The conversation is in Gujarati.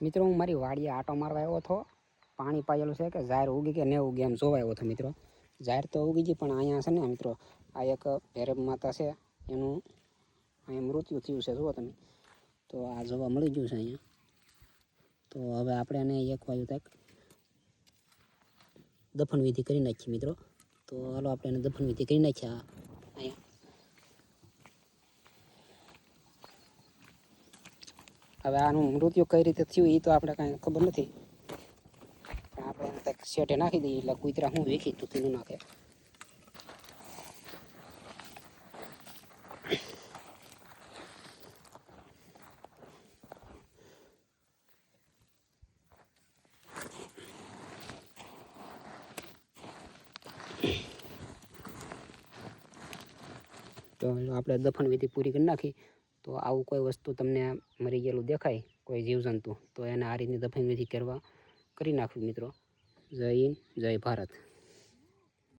મિત્રો હું મારી વાડીએ આટો મારવા આવ્યો હતો. પાણી પાયેલું છે કે ઝાર ઉગી કે ન ઉગી એમ જોવા આવ્યો હતો મિત્રો. ઝાર તો ઉગી ગઈ પણ અહીંયા છે ને મિત્રો આ એક ભૈરવ માતા છે એનું અહીંયા મૃત્યુ થયું છે જુઓ તમે. તો આ જોવા મળી ગયું છે અહીંયા. તો હવે આપણે એને એક વાયુ તક દફન વિધિ કરી નાખીએ મિત્રો. તો હાલો આપણે એને દફન વિધિ કરી નાખીએ અહીંયા. હવે આનું મૃત્યુ કઈ રીતે થયું એ તો આપણે કાંઈ ખબર નથી, પણ આપણે એને કંઈક શેઠે નાખી દઈએ એટલે કૂતરા હું વેખી તૂટી ન નાખે. તો આપણે દફન વિધિ પૂરી કરી નાખી. તો આવું કોઈ વસ્તુ તમને મરી ગયેલું દેખાય કોઈ જીવજંતુ તો એને આ રીતની દફન વિધિ કરી નાખવી મિત્રો. જય હિન્દ, જય ભારત.